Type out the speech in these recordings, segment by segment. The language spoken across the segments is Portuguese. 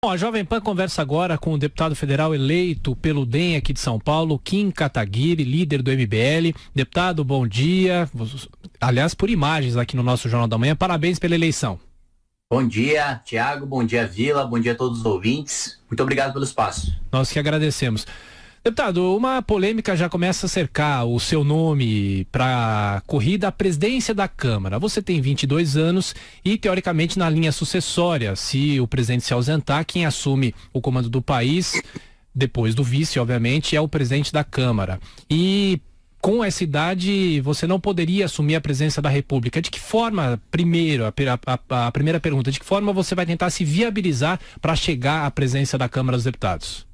Bom, a Jovem Pan conversa agora com o deputado federal eleito pelo DEM aqui de São Paulo, Kim Kataguiri, líder do MBL. Deputado, bom dia. Aliás, por imagens aqui no nosso Jornal da Manhã, parabéns pela eleição. Bom dia, Tiago, bom dia, Vila, bom dia a todos os ouvintes. Muito obrigado pelo espaço. Nós que agradecemos. Deputado, uma polêmica já começa a cercar o seu nome para a corrida à presidência da Câmara. Você tem 22 anos e, teoricamente, na linha sucessória, se o presidente se ausentar, quem assume o comando do país, depois do vice, obviamente, é o presidente da Câmara. E com essa idade, você não poderia assumir a presidência da República. De que forma, primeiro, a primeira pergunta, de que forma você vai tentar se viabilizar para chegar à presidência da Câmara dos Deputados?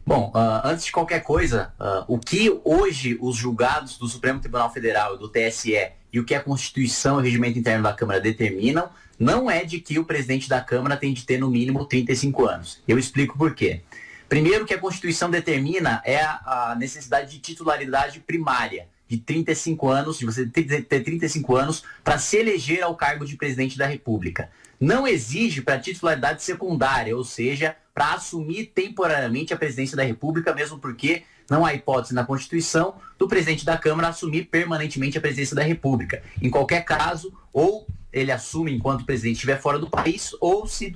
Bom, antes de qualquer coisa, o que hoje os julgados do Supremo Tribunal Federal e do TSE e o que a Constituição e o regimento interno da Câmara determinam, não é de que o presidente da Câmara tem de ter no mínimo 35 anos. Eu explico por quê. Primeiro, o que a Constituição determina é a necessidade de titularidade primária, de 35 anos, de você ter 35 anos para se eleger ao cargo de presidente da República. Não exige para titularidade secundária, ou seja, para assumir temporariamente a presidência da República, mesmo porque não há hipótese na Constituição do presidente da Câmara assumir permanentemente a presidência da República. Em qualquer caso, ou ele assume enquanto o presidente estiver fora do país, ou se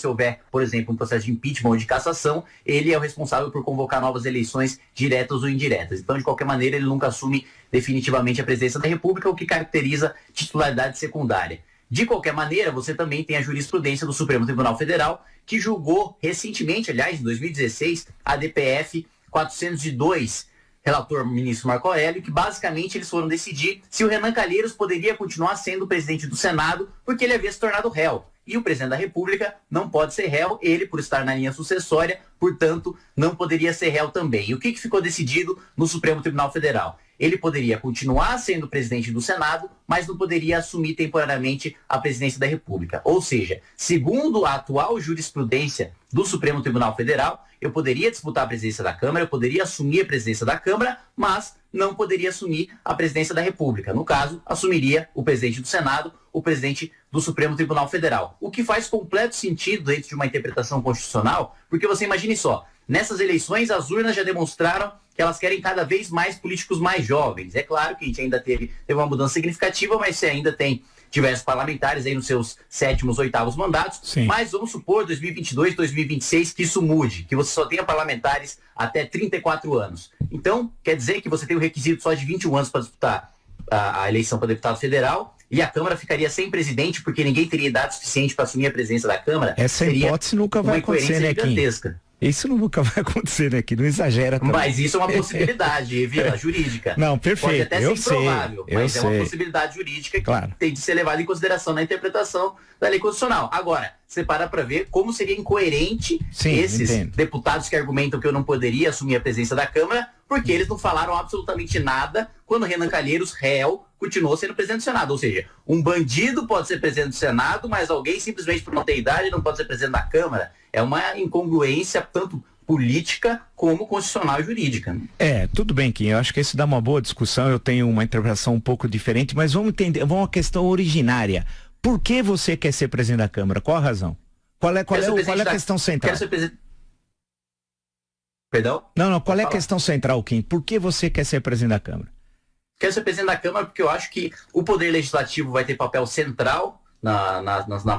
houver, por exemplo, um processo de impeachment ou de cassação, ele é o responsável por convocar novas eleições diretas ou indiretas. Então, de qualquer maneira, ele nunca assume definitivamente a presidência da República, o que caracteriza titularidade secundária. De qualquer maneira, você também tem a jurisprudência do Supremo Tribunal Federal, que julgou recentemente, aliás, em 2016, a DPF 402, relator ministro Marco Aurélio, que basicamente eles foram decidir se o Renan Calheiros poderia continuar sendo presidente do Senado, porque ele havia se tornado réu. E o presidente da República não pode ser réu, ele, por estar na linha sucessória, portanto, não poderia ser réu também. E o que ficou decidido no Supremo Tribunal Federal? Ele poderia continuar sendo presidente do Senado, mas não poderia assumir temporariamente a presidência da República. Ou seja, segundo a atual jurisprudência do Supremo Tribunal Federal, eu poderia disputar a presidência da Câmara, eu poderia assumir a presidência da Câmara, mas não poderia assumir a presidência da República. No caso, assumiria o presidente do Senado, o presidente do Supremo Tribunal Federal. O que faz completo sentido dentro de uma interpretação constitucional, porque você imagine só, nessas eleições as urnas já demonstraram que elas querem cada vez mais políticos mais jovens. É claro que a gente ainda teve uma mudança significativa, mas você ainda tem diversos parlamentares aí nos seus 7º, 8º mandatos. Sim. Mas vamos supor 2022, 2026 que isso mude, que você só tenha parlamentares até 34 anos. Então, quer dizer que você tem o requisito só de 21 anos para disputar a eleição para deputado federal e a Câmara ficaria sem presidente porque ninguém teria idade suficiente para assumir a presidência da Câmara. Essa hipótese nunca vai acontecer, né, Kim? Isso nunca vai acontecer, né? Que não exagera também. Mas isso é uma possibilidade, Vila, jurídica. Não, perfeito. Pode até ser improvável, mas é uma possibilidade jurídica que tem de ser levada em consideração na interpretação da lei constitucional. Agora, você para ver como seria incoerente esses deputados que argumentam que eu não poderia assumir a presidência da Câmara, porque eles não falaram absolutamente nada quando Renan Calheiros, réu, continuou sendo presidente do Senado. Ou seja, um bandido pode ser presidente do Senado, mas alguém simplesmente por não ter idade não pode ser presidente da Câmara. É uma incongruência tanto política como constitucional e jurídica. Tudo bem, Kim, eu acho que isso dá uma boa discussão, eu tenho uma interpretação um pouco diferente, mas vamos entender, vamos à questão originária. Por que você quer ser presidente da Câmara? Qual a razão? Qual é a questão central? Perdão? Não, qual é a questão central, Kim? Por que você quer ser presidente da Câmara? Quero ser presidente da Câmara porque eu acho que o Poder Legislativo vai ter papel central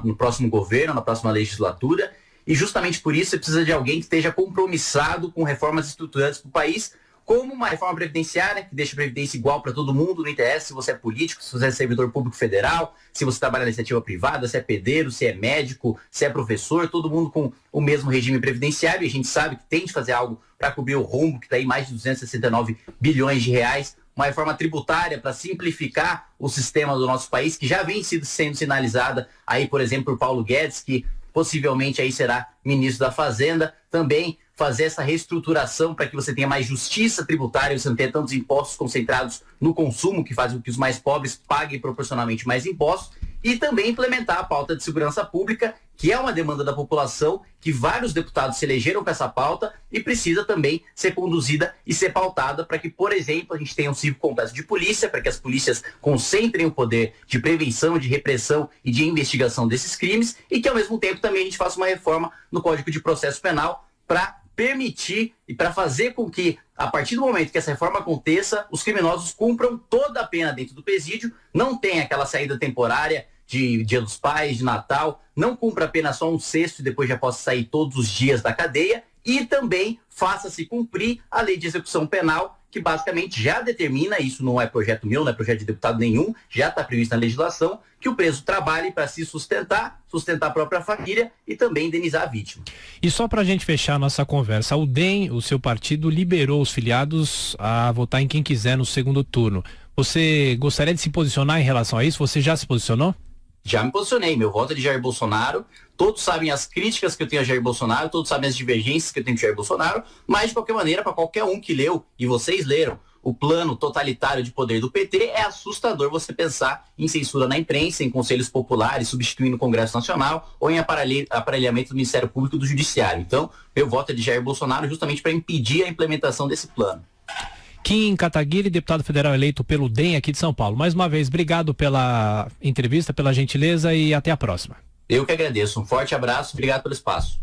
no próximo governo, na próxima legislatura, e justamente por isso você precisa de alguém que esteja compromissado com reformas estruturantes para o país, como uma reforma previdenciária, que deixa a previdência igual para todo mundo, não interessa se você é político, se você é servidor público federal, se você trabalha na iniciativa privada, se é pedreiro, se é médico, se é professor, todo mundo com o mesmo regime previdenciário, e a gente sabe que tem de fazer algo para cobrir o rombo, que está aí mais de 269 bilhões de reais, uma reforma tributária para simplificar o sistema do nosso país, que já vem sendo sinalizada aí, por exemplo, por Paulo Guedes, que possivelmente aí será ministro da Fazenda, também fazer essa reestruturação para que você tenha mais justiça tributária, você não tenha tantos impostos concentrados no consumo, que faz com que os mais pobres paguem proporcionalmente mais impostos, e também implementar a pauta de segurança pública, que é uma demanda da população, que vários deputados se elegeram com essa pauta e precisa também ser conduzida e ser pautada para que, por exemplo, a gente tenha um ciclo completo de polícia, para que as polícias concentrem o poder de prevenção, de repressão e de investigação desses crimes e que, ao mesmo tempo, também a gente faça uma reforma no Código de Processo Penal para permitir e para fazer com que, a partir do momento que essa reforma aconteça, os criminosos cumpram toda a pena dentro do presídio, não tenha aquela saída temporária de Dia dos Pais, de Natal, não cumpra apenas só um sexto e depois já possa sair todos os dias da cadeia, e também faça-se cumprir a lei de execução penal, que basicamente já determina, isso não é projeto meu, não é projeto de deputado nenhum, já está previsto na legislação, que o preso trabalhe para se sustentar a própria família e também indenizar a vítima. E só para a gente fechar a nossa conversa, o DEM, o seu partido, liberou os filiados a votar em quem quiser no segundo turno. Você gostaria de se posicionar em relação a isso? Você já se posicionou? Já me posicionei, meu voto é de Jair Bolsonaro, todos sabem as críticas que eu tenho a Jair Bolsonaro, todos sabem as divergências que eu tenho com Jair Bolsonaro, mas de qualquer maneira, para qualquer um que leu, e vocês leram, o plano totalitário de poder do PT, é assustador você pensar em censura na imprensa, em conselhos populares, substituindo o Congresso Nacional, ou em aparelhamento do Ministério Público e do Judiciário. Então, meu voto é de Jair Bolsonaro justamente para impedir a implementação desse plano. Kim Kataguiri, deputado federal eleito pelo DEM aqui de São Paulo. Mais uma vez, obrigado pela entrevista, pela gentileza e até a próxima. Eu que agradeço. Um forte abraço, obrigado pelo espaço.